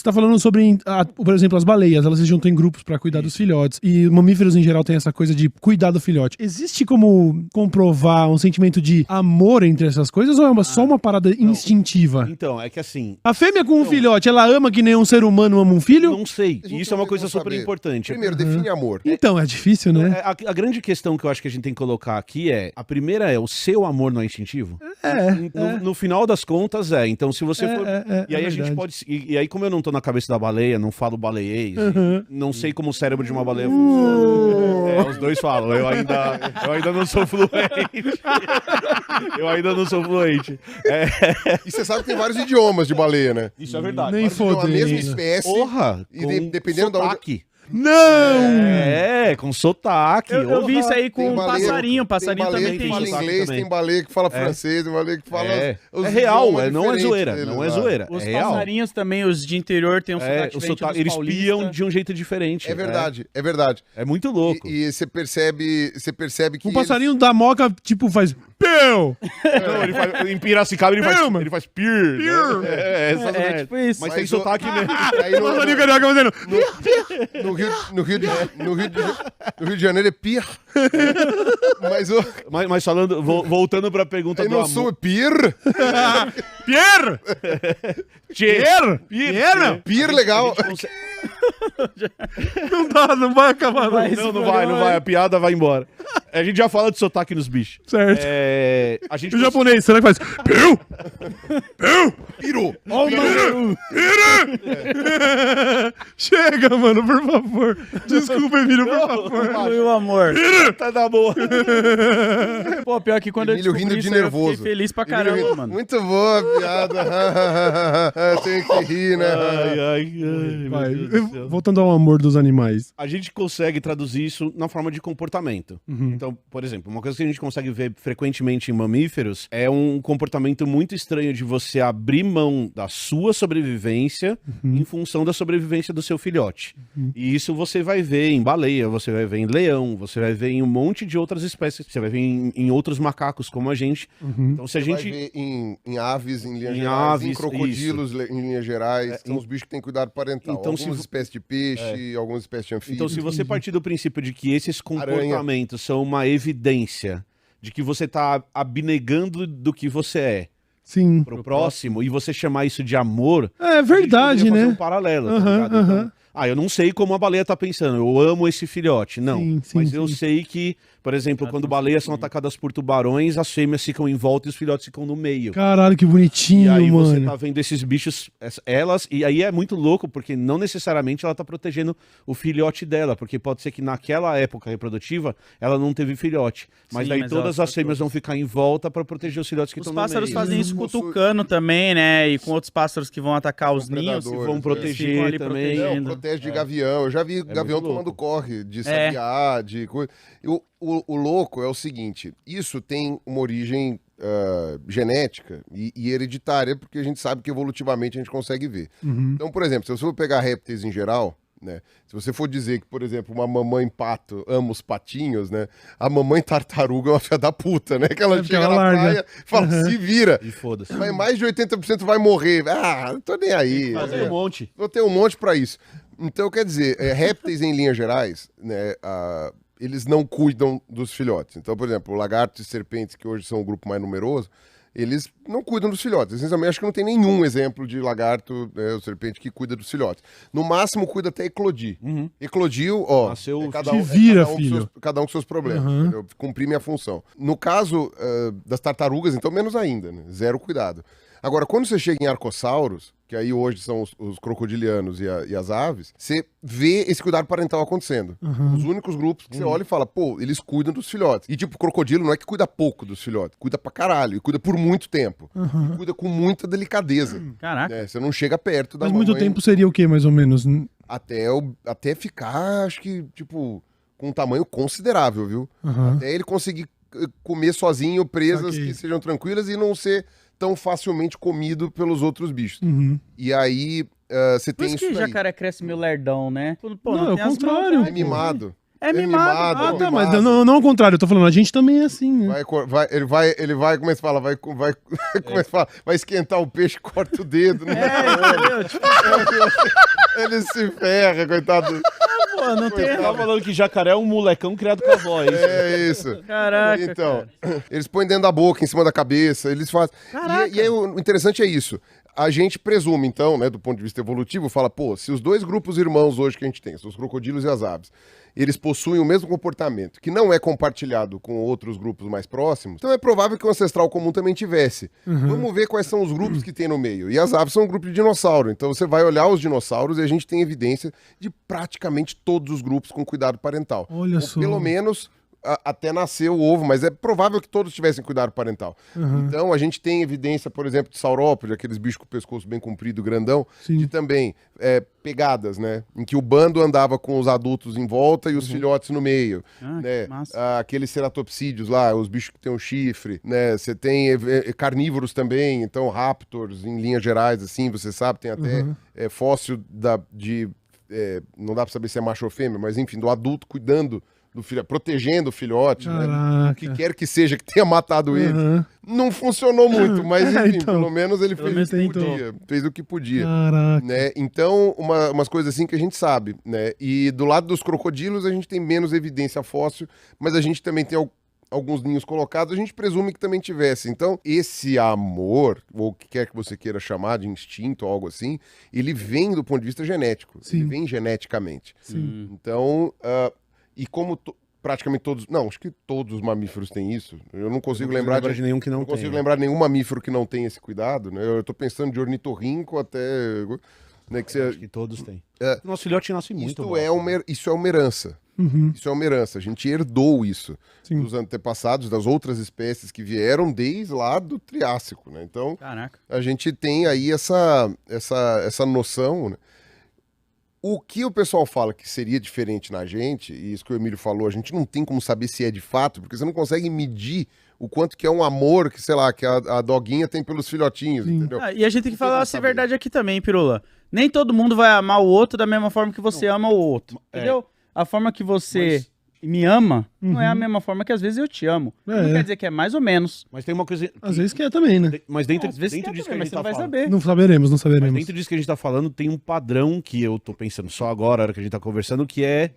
Você tá falando sobre, por exemplo, as baleias, elas se juntam em grupos pra cuidar dos filhotes. E mamíferos, em geral, tem essa coisa de cuidar do filhote. Existe como comprovar um sentimento de amor entre essas coisas ou é só uma parada instintiva? Então, é que assim... A fêmea com um filhote, ela ama que nem um ser humano ama um filho? Não sei. Isso é uma coisa super importante. Primeiro, define amor. Então, é difícil, né? A grande questão que eu acho que a gente tem que colocar aqui a primeira o seu amor não é instintivo? No final das contas, Então, se você for... E aí a gente pode... E aí, como eu não tô na cabeça da baleia, não falo baleiês, não sei como o cérebro de uma baleia funciona. Os dois falam. Eu ainda não sou fluente. Eu ainda não sou fluente. E você sabe que tem vários idiomas de baleia, né? Isso é verdade. Nem A mesma espécie. Porra! E dependendo da onde... Não! Com sotaque. Eu vi isso aí com um baleia, passarinho. Passarinho também que tem fala isso. inglês, também. tem baleia que fala francês, tem baleia que fala... os real, idiomas não é diferentes zoeira. deles, Não é lá. zoeira. Os É real. passarinhos também, os de interior, tem um sotaque diferente dos eles paulistas. piam de um jeito diferente. É verdade, é verdade. É muito louco. E você percebe que... Um passarinho da moca, tipo, faz... Peu! Não, ele faz, em Piracicaba ele faz pir. Pir. Né? tipo isso. Mas tem Mas sotaque mesmo. Aí O passarinho carioca fazendo... no Rio de Janeiro é pir. Mas falando, voltando pra pergunta Aí do no amor. sul é pir. Pierre! Pierre! Pierre! Pir legal. Não vai acabar, não. Não vai. A piada vai embora. A gente já fala de sotaque nos bichos. Certo. A gente E o japonês, será que faz... Piu! Piu! Pirou. Chega, mano, por favor. Desculpa, Emílio, por favor. Meu amor. tá da boa. Pô, pior que quando Emílio eu descobri rindo de isso, eu nervoso. fiquei feliz pra caramba, Emílio rindo. mano. Muito boa a piada. Tem que rir, né? Ai, Vai, meu Deus do céu. voltando ao amor dos animais. A gente consegue traduzir isso na forma de comportamento. Então, por exemplo, uma coisa que a gente consegue ver frequentemente em mamíferos é um comportamento muito estranho de você abrir mão da sua sobrevivência em função da sobrevivência do seu filhote. E isso você vai ver em baleia, você vai ver em leão, você vai ver em um monte de outras espécies, você vai ver em outros macacos como a gente. Então, se a Você gente... vai ver em aves, em linhas Em gerais, em aves, crocodilos, em linhas gerais, são os bichos que têm cuidado parental. Então, Algumas espécies de peixe, algumas espécies de anfíbios. Então, se você partir do princípio de que esses comportamentos são uma evidência de que você tá abnegando do que você é Sim. pro próximo, e você chamar isso de amor... É verdade, a gente poderia fazer né? um paralelo, tá ligado? Então, eu não sei como a baleia tá pensando, eu amo esse filhote. Não, Sim, mas eu sei que, por exemplo, quando baleias são atacadas por tubarões, as fêmeas ficam em volta e os filhotes ficam no meio. Caralho, que E bonitinho, aí você mano. tá vendo esses bichos, elas, e aí é muito louco, porque não necessariamente ela tá protegendo o filhote dela, porque pode ser que naquela época reprodutiva ela não teve filhote. Mas Sim, daí mas todas elas as fêmeas vão ficar em volta pra proteger os filhotes que Os estão no meio. pássaros fazem isso com o tucano também, né? E com outros pássaros que vão atacar os ninhos. predadores, vão né? proteger Ficam ali também. protegendo. Protege de gavião. Eu já vi gavião muito tomando louco. corre, de sabiá, de coisa. E o louco é o seguinte, isso tem uma origem genética e hereditária, porque a gente sabe que evolutivamente a gente consegue ver. Então, por exemplo, se você for pegar répteis em geral, né, se você for dizer que, por exemplo, uma mamãe pato ama os patinhos, né, a mamãe tartaruga é uma filha da puta, né, que ela porque chega ela na larga. praia e fala, se vira. E foda-se. Mas mais de 80% vai morrer. Não tô nem aí. Fazer um monte. Vou ter um monte pra isso. Então, quer dizer, répteis em linhas gerais, né, eles não cuidam dos filhotes. Então, por exemplo, lagartos e serpentes, que hoje são o grupo mais numeroso, eles não cuidam dos filhotes. Essencialmente, acho que não tem nenhum exemplo de lagarto ou serpente que cuida dos filhotes. No máximo, cuida até eclodir. Eclodiu, ó, Nasceu, se vira, com filho. cada um com seus problemas. Entendeu? Cumpri minha função. No caso das tartarugas, então, menos ainda. Né? Zero cuidado. Agora, quando você chega em arcossauros, que aí hoje são os crocodilianos e as aves, você vê esse cuidado parental acontecendo. Os únicos grupos que você olha e fala, pô, eles cuidam dos filhotes. E tipo, o crocodilo não é que cuida pouco dos filhotes, cuida pra caralho, e cuida por muito tempo. E cuida com muita delicadeza. Caraca. Né? Você não chega perto da Mas mamãe muito tempo seria o quê, mais ou menos? até ficar, acho que, tipo, com um tamanho considerável, viu? Até ele conseguir comer sozinho presas Saquei. que sejam tranquilas e não ser tão facilmente comido pelos outros bichos. E aí, você Por tem isso isso que daí. jacaré cresce meio lerdão, né? Pô, Não, é o tem as contrário. maldades. É mimado. É mimado. Ah, tá, mas não ao contrário, eu tô falando, a gente também é assim, né? Ele vai, como é que fala? Como é que fala? Vai esquentar o peixe, corta o dedo, né? Entendeu? Tipo, Ele se ferra, coitado. pô, não tem... Tava falando que jacaré é um molecão criado com a avó, é isso? É isso. Caraca, Então, cara. eles põem dentro da boca, em cima da cabeça, eles fazem... E aí, o interessante é isso. A gente presume, então, né, do ponto de vista evolutivo, fala, pô, se os dois grupos irmãos hoje que a gente tem, são os crocodilos e as aves, eles possuem o mesmo comportamento, que não é compartilhado com outros grupos mais próximos, então é provável que o ancestral comum também tivesse. Vamos ver quais são os grupos que tem no meio. E as aves são um grupo de dinossauro, então você vai olhar os dinossauros e a gente tem evidência de praticamente todos os grupos com cuidado parental. Olha Ou só. pelo menos até nascer o ovo, mas é provável que todos tivessem cuidado parental. Então a gente tem evidência, por exemplo, de saurópodes, aqueles bichos com o pescoço bem comprido, grandão, Sim. de também pegadas, né? Em que o bando andava com os adultos em volta e os filhotes no meio. Né? Que massa. Aqueles ceratopsídeos lá, os bichos que têm um chifre, né? Você tem carnívoros também, então raptors, em linhas gerais, assim, você sabe, tem até fóssil não dá pra saber se é macho ou fêmea, mas enfim, do adulto cuidando do filhote, protegendo o filhote, né? O que quer que seja que tenha matado ele. Não funcionou muito, mas enfim, então, pelo menos ele fez o que tentou. podia. Fez o que podia. Caraca. Né? Então, umas coisas assim que a gente sabe, né? E do lado dos crocodilos a gente tem menos evidência fóssil, mas a gente também tem alguns ninhos colocados, a gente presume que também tivesse. Então, esse amor, ou o que quer que você queira chamar de instinto ou algo assim, ele vem do ponto de vista genético. Sim. Ele vem geneticamente. Sim. Então, e como praticamente todos, não, acho que todos os mamíferos têm isso. Eu não consigo lembrar de nenhum que não não consigo tem. lembrar de nenhum mamífero que não tem esse cuidado, né? Eu tô pensando de ornitorrinco até, né, que Acho que todos têm. É. Nosso filhote nasce muito. isso é uma herança. Isso é uma herança. A gente herdou isso dos antepassados, das outras espécies que vieram desde lá do Triássico, né? Então, Caraca. a gente tem aí essa noção, né? O que o pessoal fala que seria diferente na gente, e isso que o Emílio falou, a gente não tem como saber se é de fato, porque você não consegue medir o quanto que é um amor que, sei lá, que a doguinha tem pelos filhotinhos, entendeu? E a gente tem que falar como a saber. verdade aqui também, Pirula. Nem todo mundo vai amar o outro da mesma forma que você ama o outro, entendeu? A forma que você me ama não é a mesma forma que às vezes eu te amo. Não quer dizer que é mais ou menos. Mas tem uma coisa... Às vezes que é também, né? Mas dentro Às vezes disso que a mas gente você tá não vai falando... saber. Não saberemos. Mas dentro disso que a gente tá falando, tem um padrão que eu tô pensando só agora, na hora que a gente tá conversando, que é...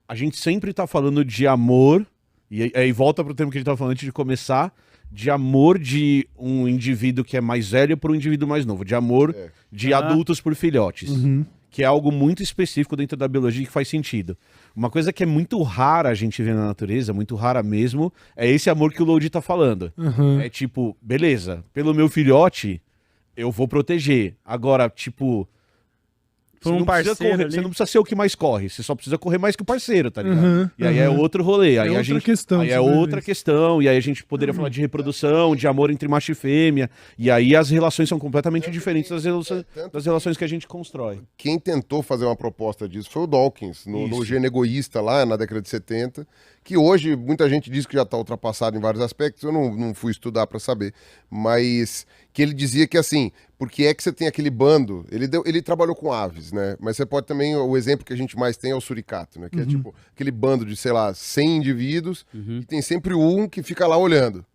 A gente sempre tá falando de amor, e aí volta pro termo que a gente tava falando antes de começar, de amor de um indivíduo que é mais velho por um indivíduo mais novo, de amor de adultos por filhotes, que é algo muito específico dentro da biologia que faz sentido. Uma coisa que é muito rara a gente ver na natureza, muito rara mesmo, é esse amor que o Lodi tá falando. É tipo, beleza, pelo meu filhote, eu vou proteger. Agora, tipo... Por um parceiro ali. Você não precisa ser o que mais corre, você só precisa correr mais que o parceiro, tá ligado? E aí é outro rolê. Aí outra questão, aí é outra questão, e aí a gente poderia falar de reprodução, de amor entre macho e fêmea, e aí as relações são completamente diferentes das relações que a gente constrói. Quem tentou fazer uma proposta disso foi o Dawkins, no Gênio Egoísta, lá na década de 70, que hoje muita gente diz que já está ultrapassado em vários aspectos, eu não fui estudar para saber, mas que ele dizia que assim, porque é que você tem aquele bando, ele trabalhou com aves, né, mas você pode também, o exemplo que a gente mais tem é o suricato, né, que é tipo aquele bando de, sei lá, 100 indivíduos, e tem sempre um que fica lá olhando.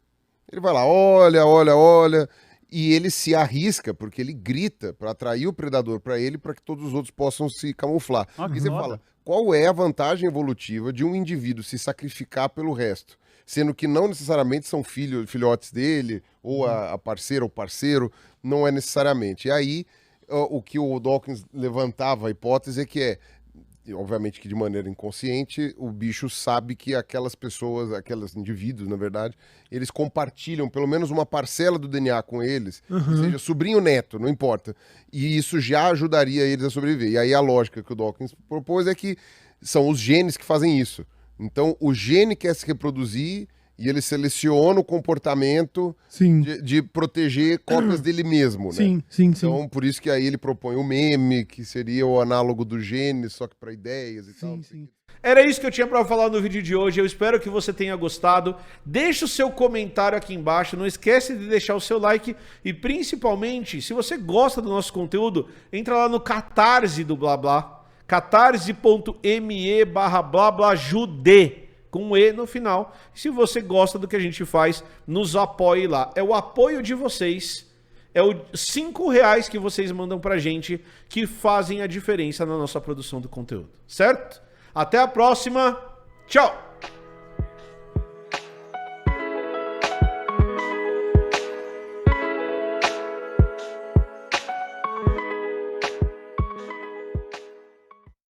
Ele vai lá, olha, e ele se arrisca, porque ele grita para atrair o predador para ele, para que todos os outros possam se camuflar. E você fala, qual é a vantagem evolutiva de um indivíduo se sacrificar pelo resto? Sendo que não necessariamente são filhotes dele, ou a parceira ou parceiro, não é necessariamente. E aí, o que o Dawkins levantava a hipótese é que obviamente que de maneira inconsciente, o bicho sabe que aquelas pessoas, aqueles indivíduos, na verdade, eles compartilham pelo menos uma parcela do DNA com eles, seja sobrinho ou neto, não importa. E isso já ajudaria eles a sobreviver. E aí a lógica que o Dawkins propôs é que são os genes que fazem isso. Então, o gene quer se reproduzir e ele seleciona o comportamento de proteger cópias dele mesmo, né? Então, por isso que aí ele propõe o meme, que seria o análogo do gene, só que para ideias e tal. Era isso que eu tinha para falar no vídeo de hoje. Eu espero que você tenha gostado. Deixa o seu comentário aqui embaixo. Não esquece de deixar o seu like. E principalmente, se você gosta do nosso conteúdo, entra lá no Catarse do Blá Blá. catarse.me/blablajude, com um E no final. Se você gosta do que a gente faz, nos apoie lá. É o apoio de vocês, é os R$5 que vocês mandam pra gente que fazem a diferença na nossa produção do conteúdo, certo? Até a próxima, tchau!